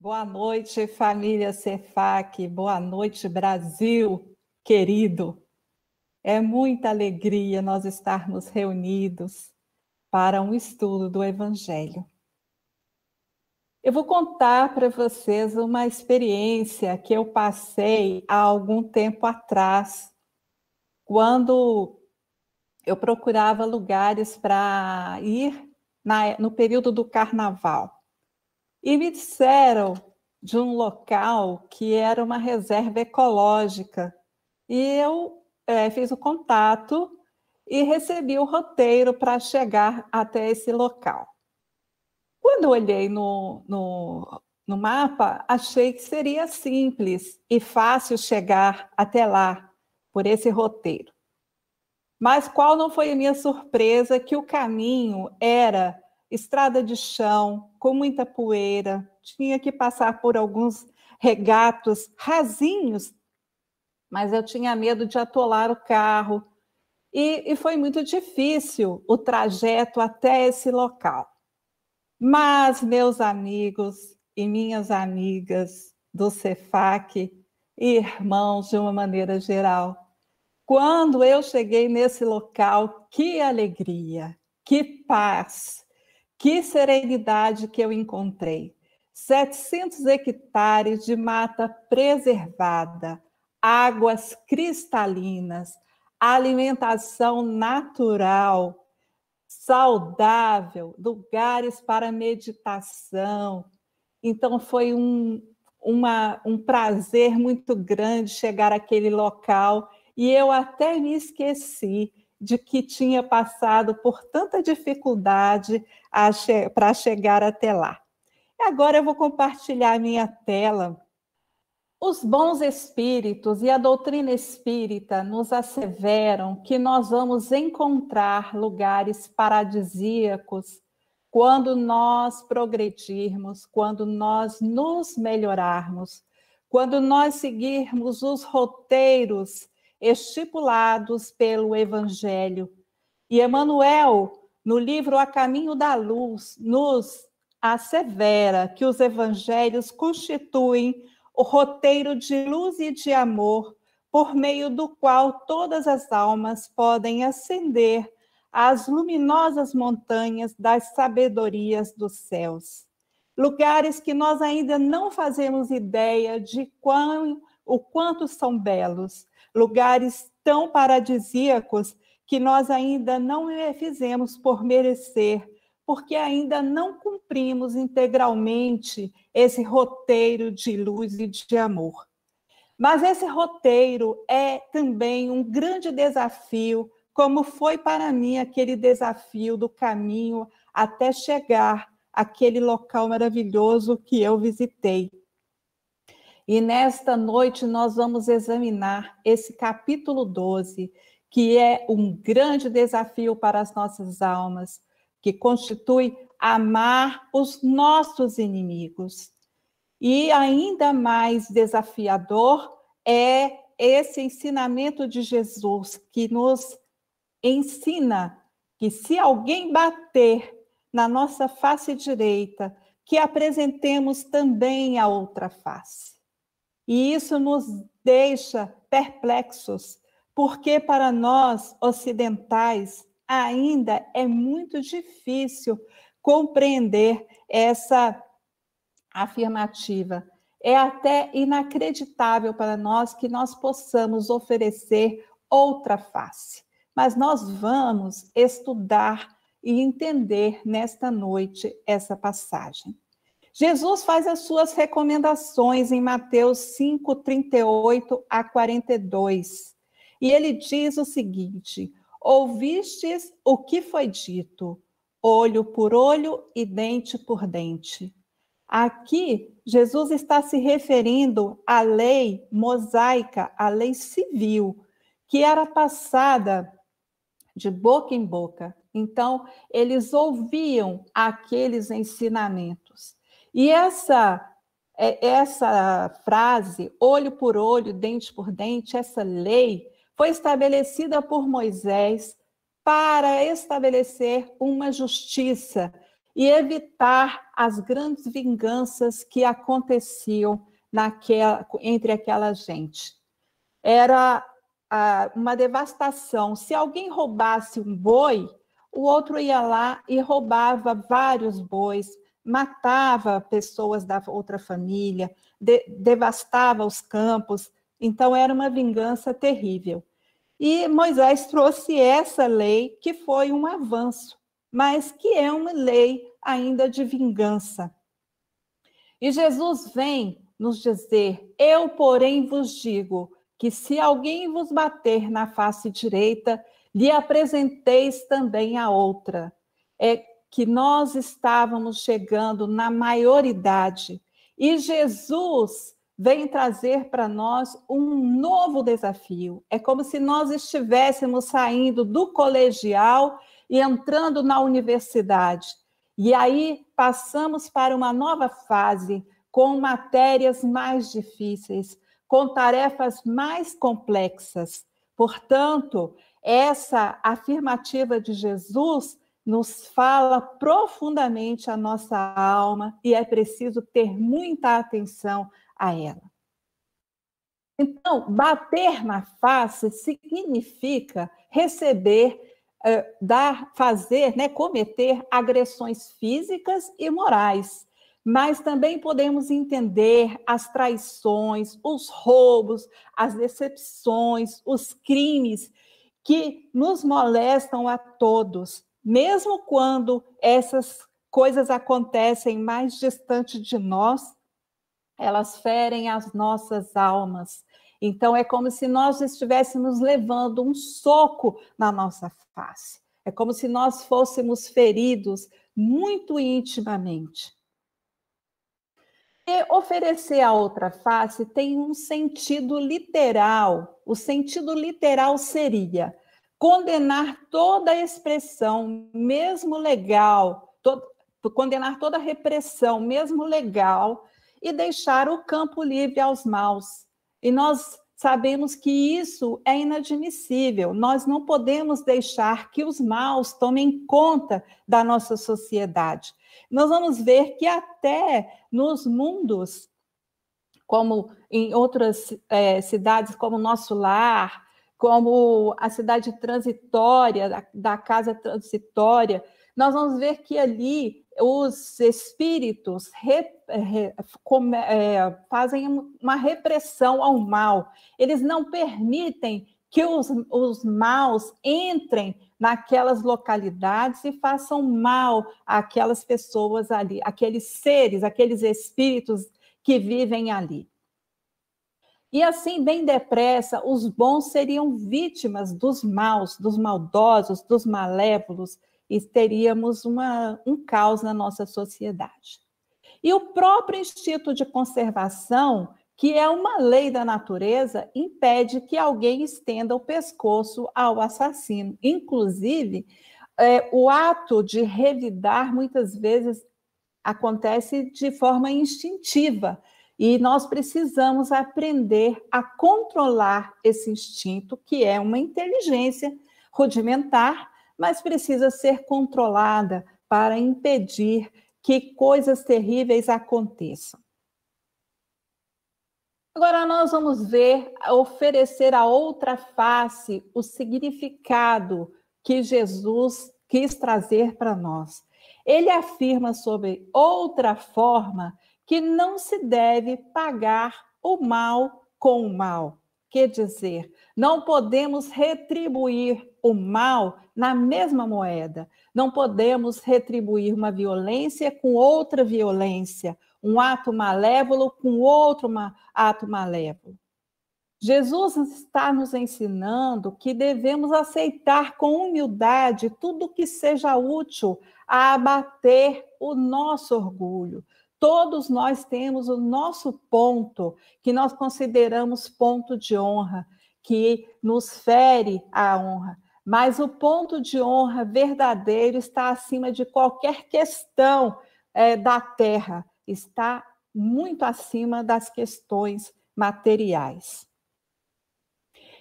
Boa noite, família Cefac. Boa noite, Brasil querido. É muita alegria nós estarmos reunidos para um estudo do Evangelho. Eu vou contar para vocês uma experiência que eu passei há algum tempo atrás, quando eu procurava lugares para ir no período do Carnaval. E me disseram de um local que era uma reserva ecológica. E eu fiz o contato e recebi o roteiro para chegar até esse local. Quando eu olhei no mapa, achei que seria simples e fácil chegar até lá, por esse roteiro. Mas qual não foi a minha surpresa que o caminho era estrada de chão, com muita poeira, tinha que passar por alguns regatos rasinhos, mas eu tinha medo de atolar o carro, e foi muito difícil o trajeto até esse local. Mas, meus amigos e minhas amigas do Cefac, irmãos de uma maneira geral, quando eu cheguei nesse local, que alegria, que paz, que serenidade que eu encontrei. 700 hectares de mata preservada, águas cristalinas, alimentação natural, saudável, lugares para meditação. Então, foi um prazer muito grande chegar àquele local e eu até me esqueci de que tinha passado por tanta dificuldade para chegar até lá. Agora eu vou compartilhar minha tela. Os bons espíritos e a doutrina espírita nos asseveram que nós vamos encontrar lugares paradisíacos quando nós progredirmos, quando nós nos melhorarmos, quando nós seguirmos os roteiros estipulados pelo Evangelho. E Emmanuel, no livro A Caminho da Luz, nos assevera que os evangelhos constituem o roteiro de luz e de amor, por meio do qual todas as almas podem ascender às luminosas montanhas das sabedorias dos céus. Lugares que nós ainda não fazemos ideia de o quanto são belos, lugares tão paradisíacos que nós ainda não fizemos por merecer, porque ainda não cumprimos integralmente esse roteiro de luz e de amor. Mas esse roteiro é também um grande desafio, como foi para mim aquele desafio do caminho até chegar àquele local maravilhoso que eu visitei. E nesta noite nós vamos examinar esse capítulo 12, que é um grande desafio para as nossas almas, que constitui amar os nossos inimigos. E ainda mais desafiador é esse ensinamento de Jesus, que nos ensina que se alguém bater na nossa face direita, que apresentemos também a outra face. E isso nos deixa perplexos, porque para nós ocidentais ainda é muito difícil compreender essa afirmativa. É até inacreditável para nós que nós possamos oferecer outra face. Mas nós vamos estudar e entender nesta noite essa passagem. Jesus faz as suas recomendações em Mateus 5, 38 a 42. E ele diz o seguinte: ouvistes o que foi dito, olho por olho e dente por dente. Aqui, Jesus está se referindo à lei mosaica, à lei civil, que era passada de boca em boca. Então, eles ouviam aqueles ensinamentos. E essa frase, olho por olho, dente por dente, essa lei, foi estabelecida por Moisés para estabelecer uma justiça e evitar as grandes vinganças que aconteciam entre aquela gente. Era uma devastação. Se alguém roubasse um boi, o outro ia lá e roubava vários bois, matava pessoas da outra família, devastava os campos. Então, era uma vingança terrível. E Moisés trouxe essa lei, que foi um avanço, mas que é uma lei ainda de vingança. E Jesus vem nos dizer: eu, porém, vos digo que se alguém vos bater na face direita, lhe apresenteis também a outra. É que nós estávamos chegando na maioridade e Jesus vem trazer para nós um novo desafio. É como se nós estivéssemos saindo do colegial e entrando na universidade. E aí passamos para uma nova fase, com matérias mais difíceis, com tarefas mais complexas. Portanto, essa afirmativa de Jesus nos fala profundamente a nossa alma e é preciso ter muita atenção a ela. Então, bater na face significa receber, fazer, cometer agressões físicas e morais. Mas também podemos entender as traições, os roubos, as decepções, os crimes que nos molestam a todos, mesmo quando essas coisas acontecem mais distante de nós, elas ferem as nossas almas. Então, é como se nós estivéssemos levando um soco na nossa face. É como se nós fôssemos feridos muito intimamente. E oferecer a outra face tem um sentido literal. O sentido literal seria condenar toda expressão, mesmo legal, condenar toda repressão, mesmo legal, e deixar o campo livre aos maus. E nós sabemos que isso é inadmissível. Nós não podemos deixar que os maus tomem conta da nossa sociedade. Nós vamos ver que até nos mundos, como em outras cidades, como Nosso Lar, como a cidade transitória, da casa transitória, nós vamos ver que ali os espíritos fazem uma repressão ao mal. Eles não permitem que os maus entrem naquelas localidades e façam mal àquelas pessoas ali, aqueles seres, aqueles espíritos que vivem ali. E assim, bem depressa, os bons seriam vítimas dos maus, dos maldosos, dos malévolos, e teríamos um caos na nossa sociedade. E o próprio instinto de conservação, que é uma lei da natureza, impede que alguém estenda o pescoço ao assassino. Inclusive, o ato de revidar, muitas vezes, acontece de forma instintiva, e nós precisamos aprender a controlar esse instinto, que é uma inteligência rudimentar, mas precisa ser controlada para impedir que coisas terríveis aconteçam. Agora nós vamos ver, oferecer a outra face, o significado que Jesus quis trazer para nós. Ele afirma sobre outra forma que não se deve pagar o mal com o mal. Quer dizer, não podemos retribuir o mal na mesma moeda. Não podemos retribuir uma violência com outra violência, um ato malévolo com outro ato malévolo. Jesus está nos ensinando que devemos aceitar com humildade tudo que seja útil a abater o nosso orgulho. Todos nós temos o nosso ponto, que nós consideramos ponto de honra, que nos fere a honra. Mas o ponto de honra verdadeiro está acima de qualquer questão da terra, está muito acima das questões materiais.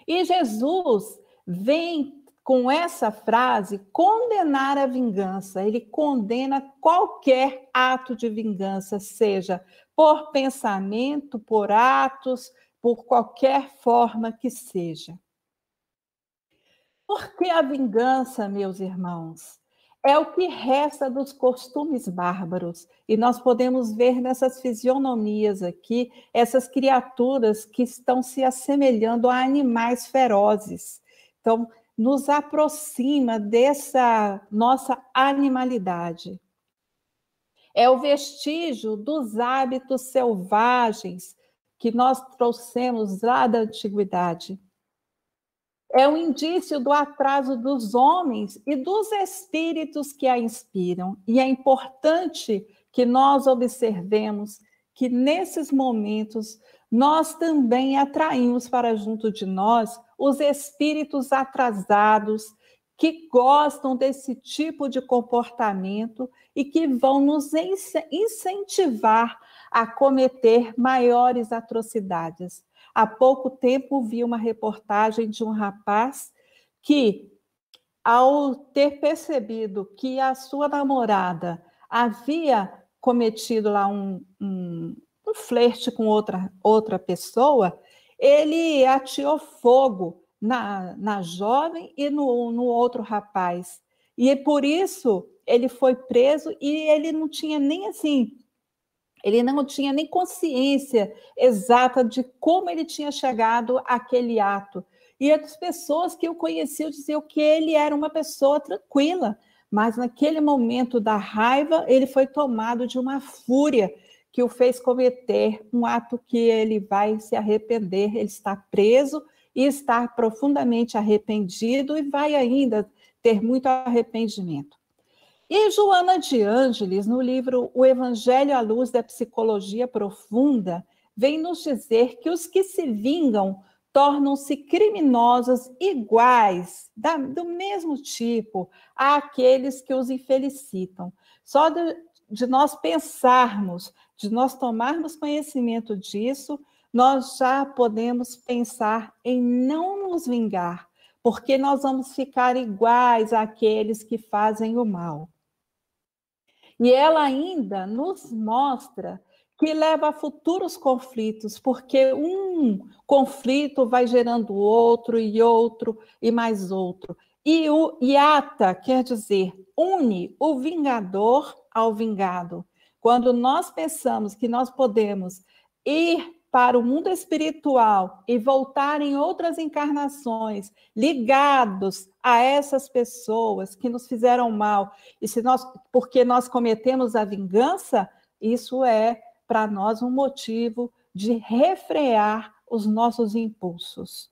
E Jesus vem com essa frase, condenar a vingança. Ele condena qualquer ato de vingança, seja por pensamento, por atos, por qualquer forma que seja. Porque a vingança, meus irmãos, é o que resta dos costumes bárbaros. E nós podemos ver nessas fisionomias aqui, essas criaturas que estão se assemelhando a animais ferozes. Então, nos aproxima dessa nossa animalidade. É o vestígio dos hábitos selvagens que nós trouxemos lá da antiguidade. É um indício do atraso dos homens e dos espíritos que a inspiram. E é importante que nós observemos que, nesses momentos, nós também atraímos para junto de nós os espíritos atrasados, que gostam desse tipo de comportamento e que vão nos incentivar a cometer maiores atrocidades. Há pouco tempo vi uma reportagem de um rapaz que, ao ter percebido que a sua namorada havia cometido lá um flerte com outra pessoa, ele ateou fogo na jovem e no outro rapaz. E por isso ele foi preso e ele não tinha nem assim... Ele não tinha nem consciência exata de como ele tinha chegado àquele ato. E as pessoas que o conheciam diziam que ele era uma pessoa tranquila, mas naquele momento da raiva, ele foi tomado de uma fúria que o fez cometer um ato que ele vai se arrepender. Ele está preso e está profundamente arrependido e vai ainda ter muito arrependimento. E Joana de Ângeles, no livro O Evangelho à Luz da Psicologia Profunda, vem nos dizer que os que se vingam tornam-se criminosos iguais, do mesmo tipo, àqueles que os infelicitam. Só de nós pensarmos, de nós tomarmos conhecimento disso, nós já podemos pensar em não nos vingar, porque nós vamos ficar iguais àqueles que fazem o mal. E ela ainda nos mostra que leva a futuros conflitos, porque um conflito vai gerando outro e mais outro. E o hiata quer dizer une o vingador ao vingado. Quando nós pensamos que nós podemos ir para o mundo espiritual e voltar em outras encarnações ligados a essas pessoas que nos fizeram mal, e porque nós cometemos a vingança, isso é para nós um motivo de refrear os nossos impulsos.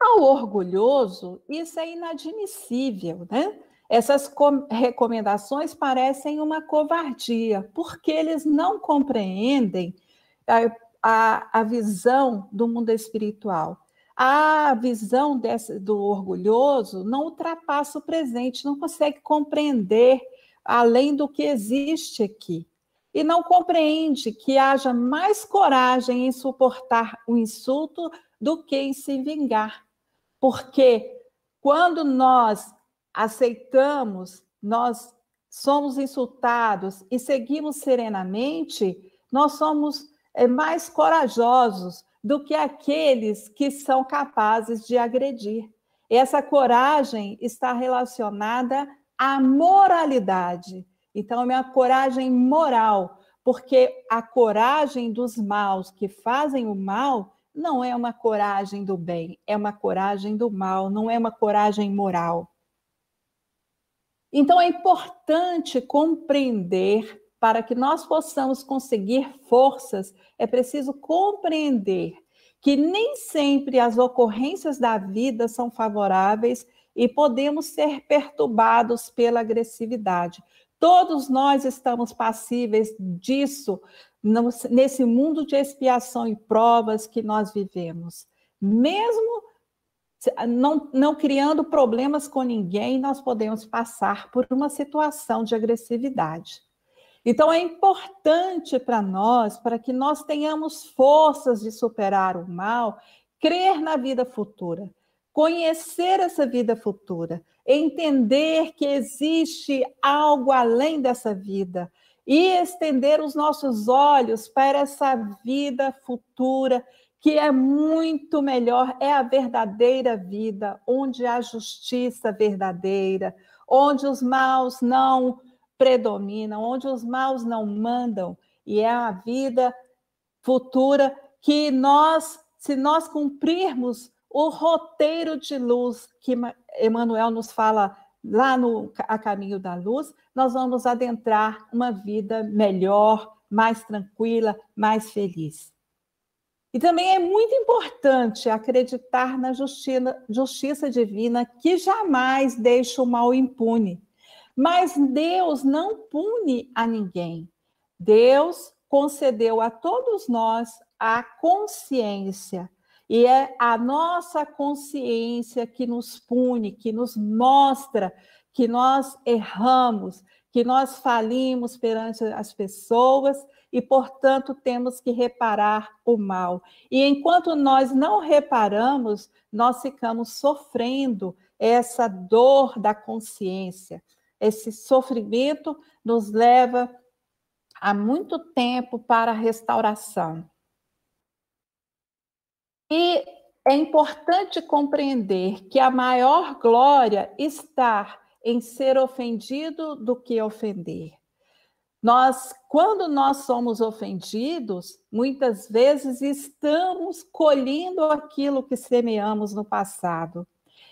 Ao orgulhoso, isso é inadmissível, né? Essas recomendações parecem uma covardia, porque eles não compreendem a visão do mundo espiritual. A visão do orgulhoso não ultrapassa o presente, não consegue compreender além do que existe aqui. E não compreende que haja mais coragem em suportar o insulto do que em se vingar. Porque quando nós aceitamos, nós somos insultados e seguimos serenamente, nós somos mais corajosos do que aqueles que são capazes de agredir. Essa coragem está relacionada à moralidade. Então, é uma coragem moral, porque a coragem dos maus que fazem o mal não é uma coragem do bem, é uma coragem do mal, não é uma coragem moral. Então, é importante compreender, para que nós possamos conseguir forças, é preciso compreender que nem sempre as ocorrências da vida são favoráveis e podemos ser perturbados pela agressividade. Todos nós estamos passíveis disso nesse mundo de expiação e provas que nós vivemos. Mesmo não criando problemas com ninguém, nós podemos passar por uma situação de agressividade. Então, é importante para nós, para que nós tenhamos forças de superar o mal, crer na vida futura. conhecer essa vida futura, entender que existe algo além dessa vida e estender os nossos olhos para essa vida futura, que é muito melhor, é a verdadeira vida, onde há justiça verdadeira, onde os maus não predominam, onde os maus não mandam, e é a vida futura que nós, se nós cumprirmos o roteiro de luz que Emmanuel nos fala lá no A Caminho da Luz, nós vamos adentrar uma vida melhor, mais tranquila, mais feliz. E também é muito importante acreditar na justiça divina, que jamais deixa o mal impune. Mas Deus não pune a ninguém. Deus concedeu a todos nós a consciência. E é a nossa consciência que nos pune, que nos mostra que nós erramos, que nós falimos perante as pessoas e, portanto, temos que reparar o mal. E enquanto nós não reparamos, nós ficamos sofrendo essa dor da consciência. Esse sofrimento nos leva há muito tempo para a restauração. E é importante compreender que a maior glória está em ser ofendido do que ofender. Quando nós somos ofendidos, muitas vezes estamos colhendo aquilo que semeamos no passado.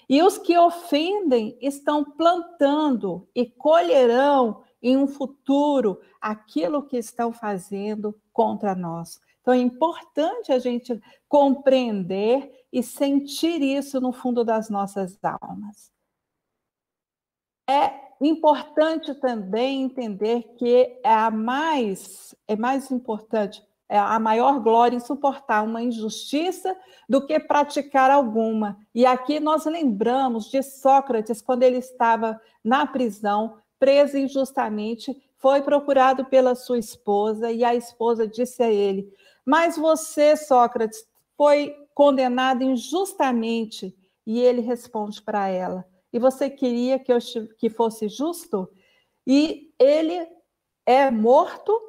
E os que ofendem estão plantando e colherão em um futuro aquilo que estão fazendo contra nós. Então, é importante a gente compreender e sentir isso no fundo das nossas almas. É importante também entender que é mais importante, é a maior glória em suportar uma injustiça do que praticar alguma. E aqui nós lembramos de Sócrates, quando ele estava na prisão, preso injustamente, foi procurado pela sua esposa, e a esposa disse a ele: mas você, Sócrates, foi condenado injustamente. E ele responde para ela: e você queria que fosse justo? E ele é morto,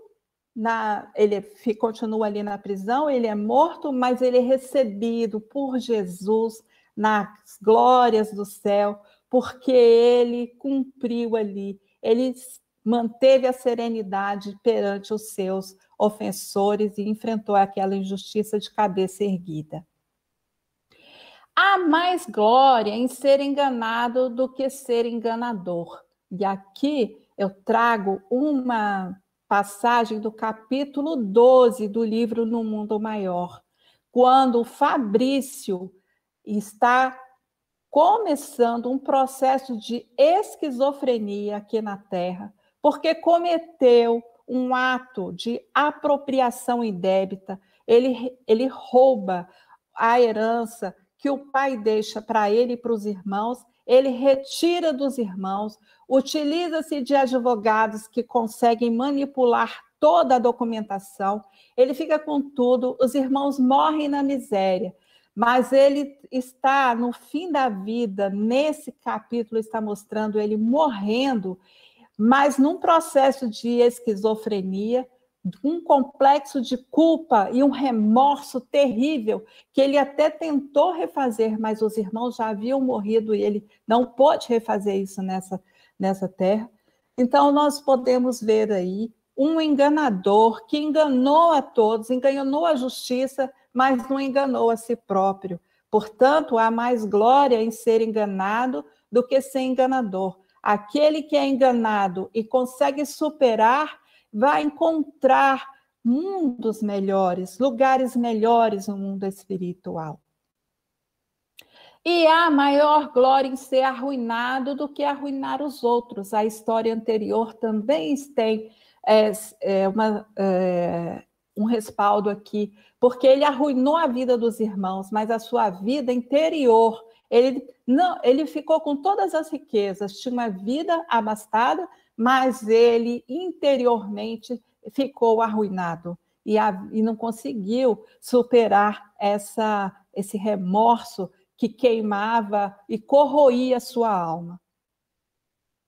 ele continua ali na prisão, ele é morto, mas ele é recebido por Jesus nas glórias do céu, porque ele cumpriu ali, ele manteve a serenidade perante os seus ofensores e enfrentou aquela injustiça de cabeça erguida. Há mais glória em ser enganado do que ser enganador. E aqui eu trago uma passagem do capítulo 12 do livro No Mundo Maior, quando o Fabrício está começando um processo de esquizofrenia aqui na Terra, porque cometeu um ato de apropriação indébita, ele rouba a herança que o pai deixa para ele e para os irmãos, ele retira dos irmãos, utiliza-se de advogados que conseguem manipular toda a documentação, ele fica com tudo, os irmãos morrem na miséria, mas ele está no fim da vida, nesse capítulo está mostrando ele morrendo, mas num processo de esquizofrenia, um complexo de culpa e um remorso terrível, que ele até tentou refazer, mas os irmãos já haviam morrido e ele não pôde refazer isso nessa terra. Então, nós podemos ver aí um enganador que enganou a todos, enganou a justiça, mas não enganou a si próprio. Portanto, há mais glória em ser enganado do que ser enganador. Aquele que é enganado e consegue superar, vai encontrar mundos melhores, lugares melhores no mundo espiritual. E há maior glória em ser arruinado do que arruinar os outros. A história anterior também tem um respaldo aqui, porque ele arruinou a vida dos irmãos, mas a sua vida interior, ele ficou com todas as riquezas, tinha uma vida abastada, mas ele interiormente ficou arruinado e não conseguiu superar esse remorso que queimava e corroía sua alma.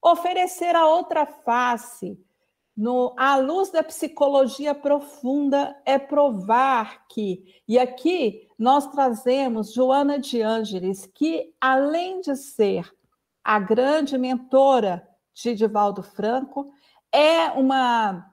Oferecer a outra face, à luz da psicologia profunda, é provar que, e aqui nós trazemos Joana de Ângeles, que além de ser a grande mentora de Divaldo Franco, é uma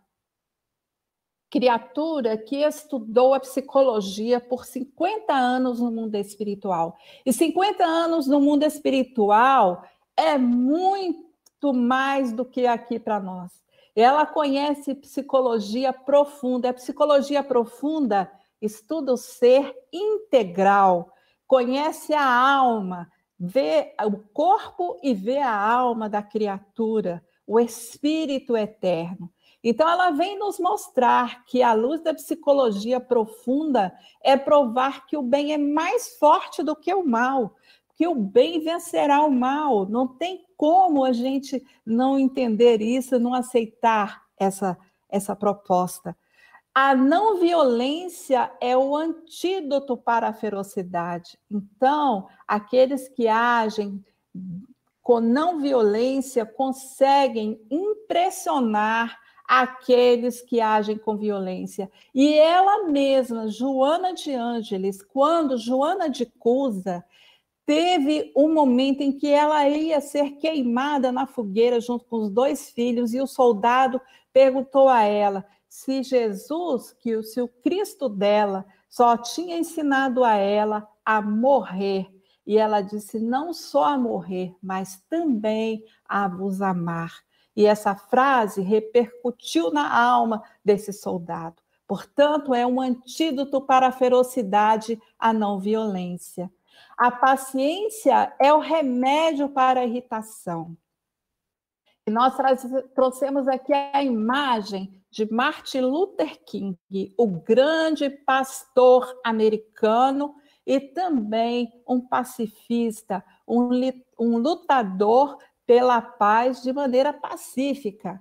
criatura que estudou a psicologia por 50 anos no mundo espiritual. E 50 anos no mundo espiritual é muito mais do que aqui para nós. Ela conhece psicologia profunda. A psicologia profunda estuda o ser integral, conhece a alma, vê o corpo e vê a alma da criatura, o espírito eterno. Então, ela vem nos mostrar que, à luz da psicologia profunda, é provar que o bem é mais forte do que o mal, que o bem vencerá o mal. Não tem como a gente não entender isso, não aceitar essa proposta. A não violência é o antídoto para a ferocidade. Então, aqueles que agem com não violência conseguem impressionar aqueles que agem com violência. E ela mesma, Joana de Ângeles, quando Joana de Cusa teve um momento em que ela ia ser queimada na fogueira junto com os 2 filhos, e o soldado perguntou a ela se Jesus, se o Cristo dela só tinha ensinado a ela a morrer. E ela disse, não só a morrer, mas também a vos amar. E essa frase repercutiu na alma desse soldado. Portanto, é um antídoto para a ferocidade, a não violência. A paciência é o remédio para a irritação. E nós trouxemos aqui a imagem de Martin Luther King, o grande pastor americano e também um pacifista, um lutador pela paz de maneira pacífica.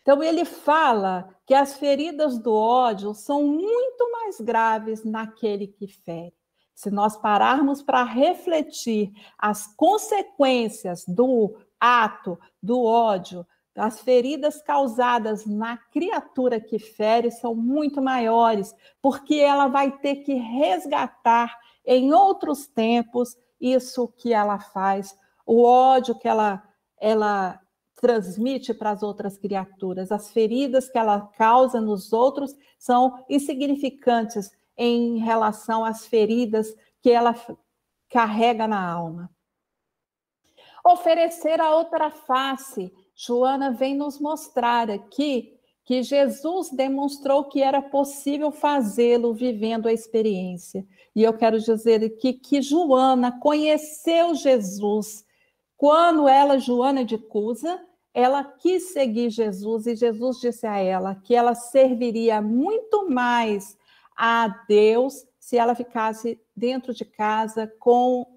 Então, ele fala que as feridas do ódio são muito mais graves naquele que fere. Se nós pararmos para refletir as consequências do ato, do ódio, as feridas causadas na criatura que fere são muito maiores, porque ela vai ter que resgatar em outros tempos isso que ela faz, o ódio que ela transmite para as outras criaturas. As feridas que ela causa nos outros são insignificantes em relação às feridas que ela carrega na alma. Oferecer a outra face. Joana vem nos mostrar aqui que Jesus demonstrou que era possível fazê-lo vivendo a experiência. E eu quero dizer aqui que Joana conheceu Jesus. Quando ela, Joana de Cusa, ela quis seguir Jesus e Jesus disse a ela que ela serviria muito mais a Deus se ela ficasse dentro de casa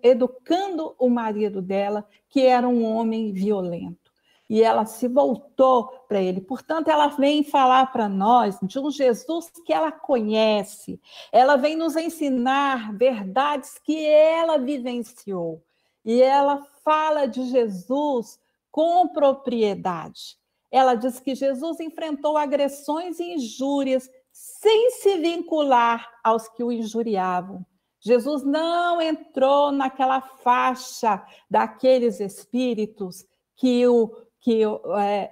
educando o marido dela, que era um homem violento. E ela se voltou para ele. Portanto, ela vem falar para nós de um Jesus que ela conhece. Ela vem nos ensinar verdades que ela vivenciou. E ela fala de Jesus com propriedade. Ela diz que Jesus enfrentou agressões e injúrias sem se vincular aos que o injuriavam. Jesus não entrou naquela faixa daqueles espíritos que o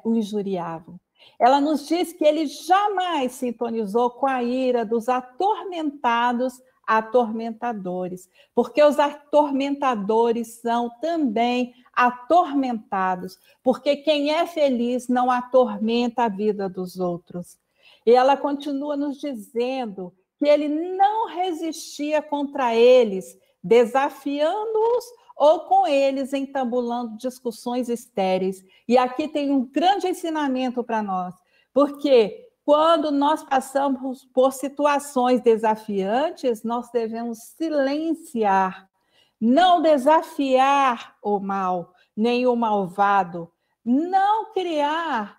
injuriavam. Ela nos diz que ele jamais sintonizou com a ira dos atormentados atormentadores, porque os atormentadores são também atormentados, porque quem é feliz não atormenta a vida dos outros. E ela continua nos dizendo que ele não resistia contra eles, desafiando-os ou com eles entabulando discussões estéreis. E aqui tem um grande ensinamento para nós, porque quando nós passamos por situações desafiantes, nós devemos silenciar, não desafiar o mal, nem o malvado, não criar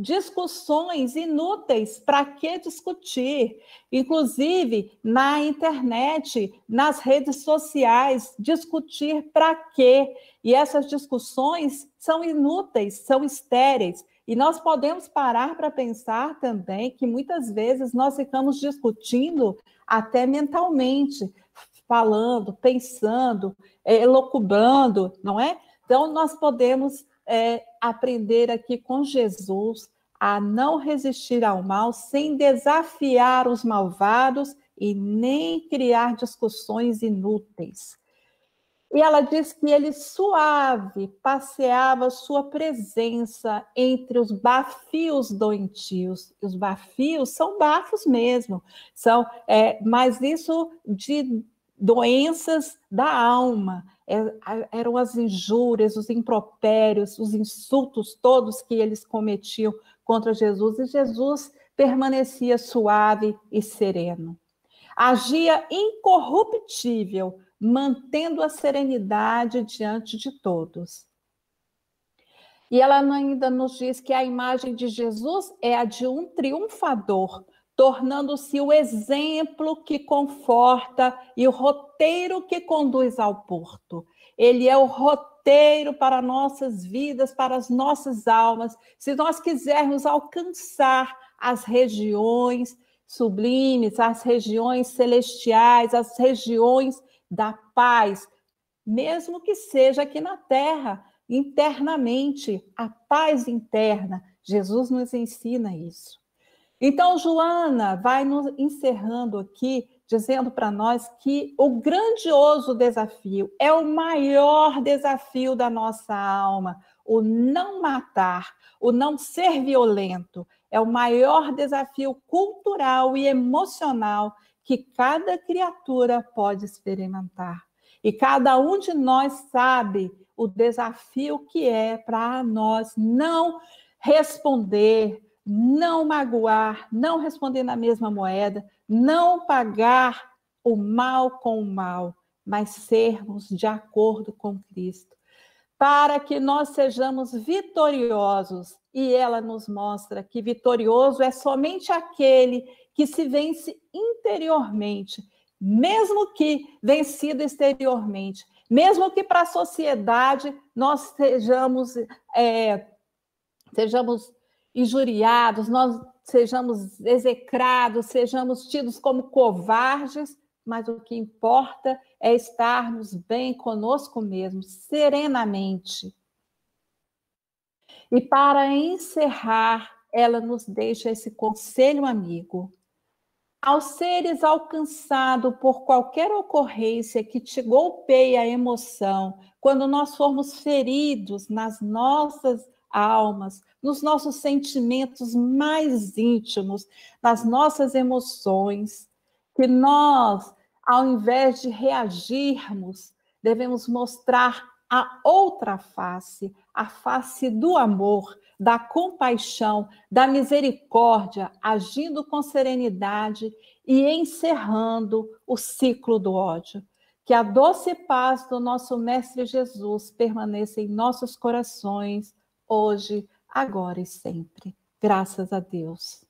discussões inúteis. Para que discutir? Inclusive, na internet, nas redes sociais, discutir para quê? E essas discussões são inúteis, são estéreis. E nós podemos parar para pensar também que muitas vezes nós ficamos discutindo até mentalmente, falando, pensando, elucubrando, não é? Então, nós podemos aprender aqui com Jesus a não resistir ao mal sem desafiar os malvados e nem criar discussões inúteis. E ela diz que ele suave passeava sua presença entre os bafios doentios. Os bafios são bafos mesmo, mas isso de doenças da alma. Eram as injúrias, os impropérios, os insultos todos que eles cometiam contra Jesus, e Jesus permanecia suave e sereno. Agia incorruptível, mantendo a serenidade diante de todos. E ela ainda nos diz que a imagem de Jesus é a de um triunfador, tornando-se o exemplo que conforta e o roteiro que conduz ao porto. Ele é o roteiro para nossas vidas, para as nossas almas. Se nós quisermos alcançar as regiões sublimes, as regiões celestiais, as regiões da paz, mesmo que seja aqui na terra, internamente, a paz interna. Jesus nos ensina isso. Então, Joana vai nos encerrando aqui, dizendo para nós que o grandioso desafio é o maior desafio da nossa alma, o não matar, o não ser violento, é o maior desafio cultural e emocional que cada criatura pode experimentar. E cada um de nós sabe o desafio que é para nós não responder, não magoar, não responder na mesma moeda, não pagar o mal com o mal, mas sermos de acordo com Cristo, para que nós sejamos vitoriosos. E ela nos mostra que vitorioso é somente aquele que se vence interiormente, mesmo que vencido exteriormente, mesmo que para a sociedade nós sejamos injuriados, nós sejamos execrados, sejamos tidos como covardes, mas o que importa é estarmos bem conosco mesmos, serenamente. E para encerrar, ela nos deixa esse conselho amigo. Ao seres alcançado por qualquer ocorrência que te golpeie a emoção, quando nós formos feridos nas nossas almas, nos nossos sentimentos mais íntimos, nas nossas emoções, que nós, ao invés de reagirmos, devemos mostrar a outra face, a face do amor, da compaixão, da misericórdia, agindo com serenidade e encerrando o ciclo do ódio. Que a doce paz do nosso Mestre Jesus permaneça em nossos corações, hoje, agora e sempre. Graças a Deus.